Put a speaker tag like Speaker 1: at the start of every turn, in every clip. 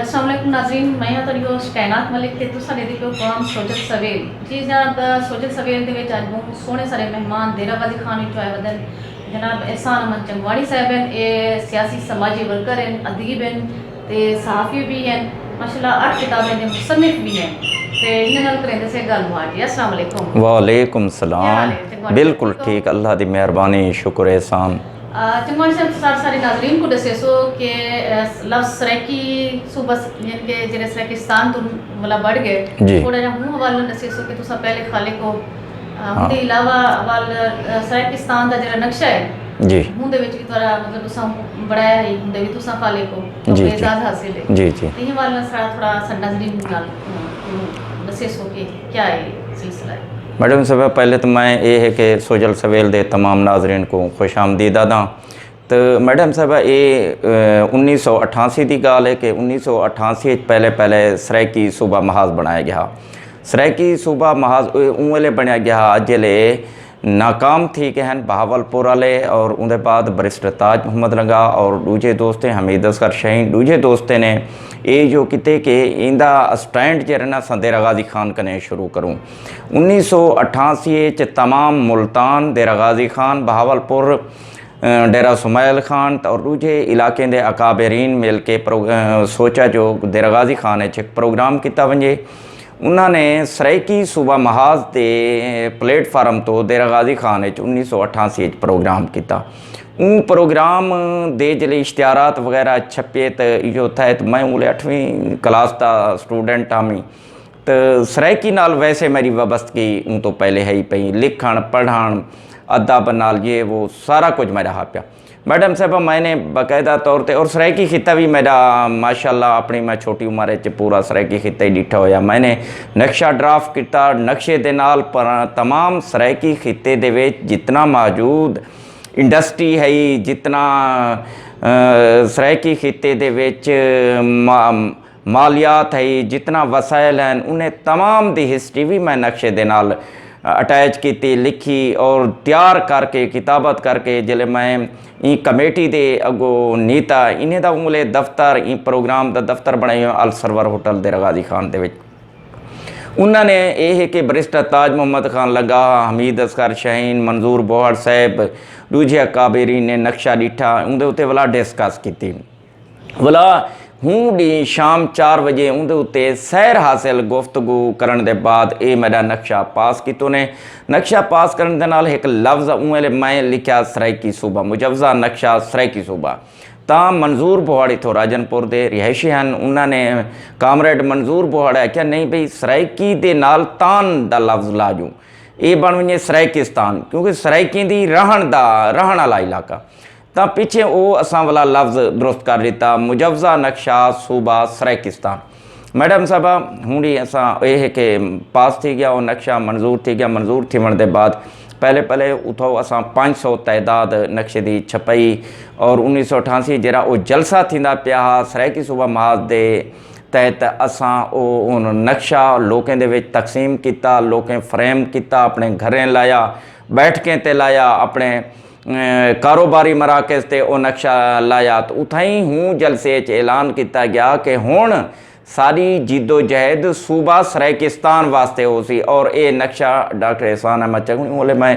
Speaker 1: अस्सलाम वालेकुम नाज़रीन, मैं ਹਾਂ ਤੁਹਾਡੀ ਹੋਸਟ ਕਾਇਨਾਤ ਮਲਿਕ ਤੇ ਤੁਸੀਂ ਸਾਡੇ ਦੇਖੋ ਪ੍ਰੋਗਰਾਮ ਸੋਜਤ ਸਵੇਲ ਜੀ। ਜਨਾਬ ਸੋਜਤ ਸਵੇਲ ਦੇ ਵਿੱਚ ਅੱਜ ਬਹੁਤ ਸੋਹਣੇ ਸਾਰੇ ਮਹਿਮਾਨ ਡੇਰਾ ਗਾਜ਼ੀ ਖਾਨ ਵਿੱਚੋਂ ਆਏ ਵਦਨ। जनाब एहसान अहमद चंगवाणी साहब हैं, ये सियासी समाजी वर्कर हैं, अदीब हैं ते सहाफ़ी भी हैं, माशाल्लाह 8 किताबें के मुसन्निफ भी हैं। ते इन्हां नाल करेंदे से गलबात जी। अस्सलाम वालेकुम।
Speaker 2: वालेकुम सलाम। बिल्कुल ठीक, अल्लाह दी मेहरबानी, शुक्र एहसान।
Speaker 1: चंगवाणी साहब सारे नाज़रीन को दसे सो कि लफ्ज़ सराइकी सूबा यानी कि जेह्ड़े सराइकिस्तान तो वाला बढ़ गए थोड़ा जिहा हूँ हवाला दसे सो कि तुसा पहले खाले को ਉਹਦੇ ਇਲਾਵਾ ਵੱਲ ਸਰਾਇਕਿਸਤਾਨ ਦਾ ਜਿਹੜਾ ਨਕਸ਼ਾ ਹੈ
Speaker 2: ਜੀ
Speaker 1: ਉਹਦੇ ਵਿੱਚ ਵੀ ਤੁਹਾਡਾ ਮਤਲਬ ਤੁਸੀਂ ਬਣਾਇਆ ਹੈ, ਉਹਦੇ ਵੀ ਤੁਸੀਂ ਖਾਲੇ ਕੋ ਇਜਾਜ਼ਤ ਹਾਸਿਲ ਹੈ
Speaker 2: ਜੀ ਜੀ
Speaker 1: ਤੇ ਇਹ ਵਾਲਾ ਸਾਰਾ ਥੋੜਾ नाज़रीन ਨਾਲ ਦੱਸੇ ਸੋ कि क्या है सिलसिला है।
Speaker 2: मैडम साहब, पहले तो मैं ये है कि सोजल सवेल दे तमाम नाजरीन को खुश आमदीद आदा। तो मैडम साहब ये 1988 की गाल है कि 1988 पहले सराइकी सूबा महाज बनाया गया। सराइकी सूबा महाज उले बनया गया अजले नाकाम थी कि हैं बहावलपुर वाले और उनके बाद बरिस्टर ताज मोहम्मद लगा और दूजे दोस्त हमीद असगर शहीन दूजे दोस्त ने ये जो किते कि इंदा स्टैंड जो ना देरा गाजी खान कने शुरू करूँ। 1988 तमाम मुल्तान देरा गाजी खान बहावलपुर डेरा सुमैल खान और दूजे इलाके के अकाबरीन मिल के सोचा जो देरा गाजी खान प्रोग्राम किया वजे। उन्होंने सराइकी सूबा महाज के प्लेटफार्म तो देरा गाजी खान 1988 प्रोग्राम किया। उन प्रोग्राम दे जले इश्तिहारात वगैरह छपे तो जो था तो मैं उले 8वीं क्लास का स्टूडेंट आमी तो सराइकी नाल वैसे मेरी वाबस्तगी उन तो पहले है ही पई, लिखण पढ़ण अदब नाल ये वो सारा कुछ मेरा हा पिया। मैडम साहब मैंने बाकायदा तौर पर और सराइकी खिता भी मेरा माशाल्लाह अपनी मैं छोटी उम्र पूरा सराइकी खिता ही डिठा होया। मैंने नक्शा ड्राफ्ट किया, नक्शे दे नाल पर तमाम सराइकी खिते दे विच जितना मौजूद इंडस्ट्री है, जितना सराइकी खिते दे विच मालियात है, जितना वसाइल हैं, उन्हें तमाम दी हिस्ट्री भी मैं नक्शे दे नाल अटैच की, लिखी और तैयार करके किताबत करके जिले मैं ई कमेटी दे अगो नीता इन्हें दा उंगले दफ्तर ई प्रोग्राम दा दफ्तर बनाई अल सरवर होटल देरा गाजी खान दे विच। उन्होंने ये है कि बरिस्टर ताज मोहम्मद खान लगा, हमीद असगर शहीन, मंजूर बोहड़ साहब दूजे अकाबरी ने नक्शा डिठा उनके उत्ते वाला डिस्कस की वाला हूँ डी शाम 4 बजे उनके उत्ते सैर हासिल गुफ्तगू करने के बाद ये मेरा नक्शा पास किया ने। नक्शा पास करने के नाल एक लफ्ज़ उले मैं लिखा सराइकी सूबा मुजवजा नक्शा सराइकी सूबा। तो मंजूर बोहड़ इतों राजनपुर के रिहायशी हैं, उन्होंने कामरेड मंजूर बोहड़ आख्या नहीं बई सराइकी दे नाल तान दा लफ्ज़ ला जूँ ये बन वजे सराइकिस्तान, क्योंकि सराइकी दी रहन वाला इलाका। तो पिछे वो असा वाला लफ्ज़ दुरुस्त कर दिता मुजवजा नक्शा सूबा सराइकिस्तान। मैडम साहब हूँ असा ये है कि पास थी गया वो नक्शा मंजूर थी गया। मंजूर थिवण के बाद पहले उतो असा 500 तैदाद नक्शे की छपाई और 1988 जरा वो जलसा थींदा पिया सराइकी सूबा महाज दे तहत असा वो नक्शा लोकें दे विच तकसीम किया, लोकें फ्रेम किया, अपने घरें लाया, बैठकें ते लाया, अपने कारोबारी मराकज़ ते वो नक्शा लाया। तो उथाई हूँ जलसे ऐलान किया गया कि हुण सारी जिदोजहद सूबा सराइकिस्तान वास्ते हो सी और ये नक्शा डॉक्टर एहसान अहमद चंगवाणी बोले मैं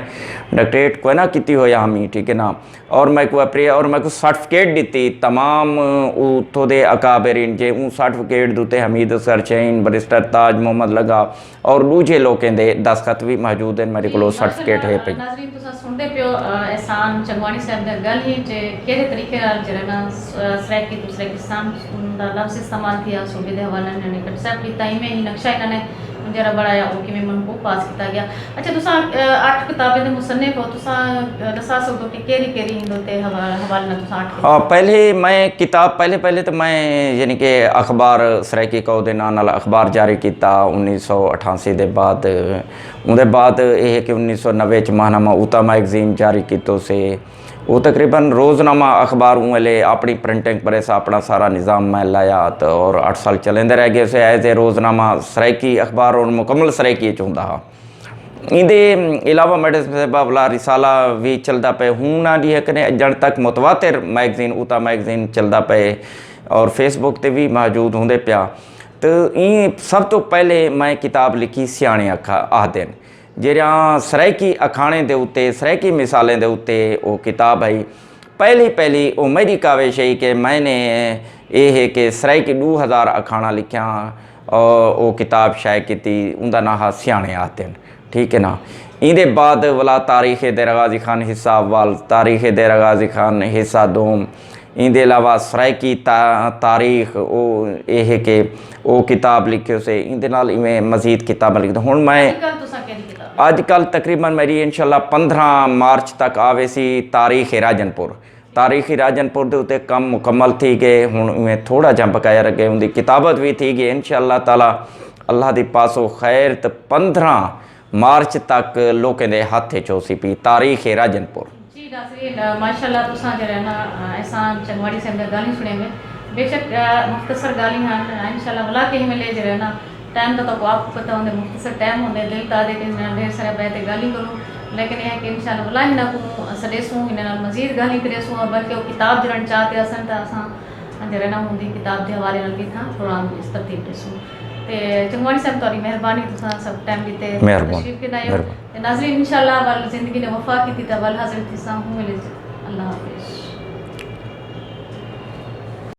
Speaker 2: डॉक्टरेट को ना की होया हमी ठीक है ना और मैं को अप्रिय और मैं को सर्टिफिकेट दी तमाम उतो दे अकाबरीन जे उन सर्टिफिकेट दुते हमीद असगर शहीन बरिस्टर ताज मोहम्मद लगा और दूजे लोगों के दस्तखत भी मौजूद हैं मेरे को सर्टिफिकेट है पे।
Speaker 1: नाज़रीन तुसा सुनते पियो एहसान चंगवाणी साहब दा गल ही जे केड़े तरीके नाल जरा ना सराइकी तो सराइकिस्तान दा लफ्ज़ इस्तेमाल किया सूबे दे हवाले ने कंसेप्ट किया इवें ही नक्शा इन्होंने जरा बनाया वो किवें मनकूब पास किया गया। अच्छा तुसा 8 किताबें दे मुसन्निफ हो, तुसा दसा सकदो कि केड़ी इंदे हवाले नाल तुसा 8
Speaker 2: पहले मैं किताब पहले तो मैं यानी कि अखबार सराइकी कौ दे नाल अखबार जारी किया 1988 के बाद। उनके बाद यह है कि 1990 माहनामा ऊता मैगजीन जारी कितो से वो तकरीबन रोज़नामा अखबार उले अपनी प्रिंटिंग प्रेस अपना सारा निज़ाम मैं लाया तो और 8 साल चलेंदे रह गए उसे एज ए रोज़नामा सराइकी अखबार और मुकम्मल सराइकी चुंदा। ਇਹਦੇ ਇਲਾਵਾ ਮੈਡਮ ਸਾਹਿਬਾ ਵਾਲਾ ਰਿਸਾਲਾ ਵੀ ਚੱਲਦਾ ਪਏ ਹੁਣ ਨਾ ਜੀ ਕਨੇ ਅਜਣ ਤੱਕ ਮੁਤਵਾਤਿਰ ਮੈਗਜ਼ੀਨ ਉਤਾ ਮੈਗਜ਼ੀਨ ਚੱਲਦਾ ਪਏ ਔਰ ਫੇਸਬੁੱਕ ਤੇ ਵੀ ਮੌਜੂਦ ਹੁੰਦੇ ਪਿਆ। ਤੇ ਇਹ ਸਭ ਤੋਂ ਪਹਿਲੇ ਮੈਂ ਕਿਤਾਬ ਲਿਖੀ ਸਿਆਣੇ ਅੱਖਾਂ ਆਖਦੇ ਨੇ ਜਿਹੜਾ ਸਰਾਇਕੀ ਅਖਾਣੇ ਦੇ ਉੱਤੇ ਸਰਾਇਕੀ ਮਿਸਾਲਾਂ ਦੇ ਉੱਤੇ ਉਹ ਕਿਤਾਬ ਹੈ। ਪਹਿਲੀ ਉਹ ਮੇਰੀ ਕਾਵਿਸ਼ ਹੈ ਕਿ ਮੈਨੇ ਇਹ ਕਿ ਸਰਾਇਕੀ 2000 ਅਖਾਣਾ ਲਿਖਿਆ और वो किताब शाये की उनका नाम हा सियाने आते हैं, ठीक है ना। इहदे बाद वाला तारीख़ देर गाज़ी खान हिस्सा अव्वल, तारीख़ देर गाज़ी खान हिस्सा दोम, इहदे अलावा सराइकी तारीख़ वो यह के वो किताब लिखे उसे इहदे नाल इवें मज़ीद किताबां लिखदा। हुण मैं अजकल तकरीबन मेरी इंशाअल्लाह 15 मार्च तक आवे सी तारीख़ राजनपुर, तारीख़ी राजनपुर के उत्ते कम मुकम्मल थी गए। हुण इवें थोड़ा जंप काया रखे उनकी किताबत भी थी गई इंशाअल्लाह ताला अल्लाह दी पासों खैर। तो 15 मार्च तक लोगों के हथ चो सी पी तारीख़ राजनपुर।
Speaker 1: जी नाज़रीन माशाअल्लाह तुसां जो रहना ऐसा चंगवाड़ी से हमने गाली सुने में बेशक मुख्तसर गाली हाँ इंशाअल्लाह बुला के हमें ले रहना टाइम तो आपको पता होंगे मुख्तसर टाइम होंगे दिल तादे के ढेर सारे बैठे गाली करूँ, लेकिन यह कि इंशाअल्लाह बुला हिना को सॾेसूं हिन नाल मज़ीद गाली करेसूं और बल्कि वो किताब जरण चाहते असन तो असां जरण हूंदी किताब के हवाले नाल भी था थोड़ा इस तरतीब ॾिसूं। ते चंगवाणी साहब तुहारी मेहरबानी तुसां सब टाइम दी तशरीफ़ के आयो। नाज़रीन इंशाअल्लाह वल ज़िंदगी ने वफ़ा की थी तो वल हाज़िर थी सां हूं मिले। अल्लाह हाफ़िज़।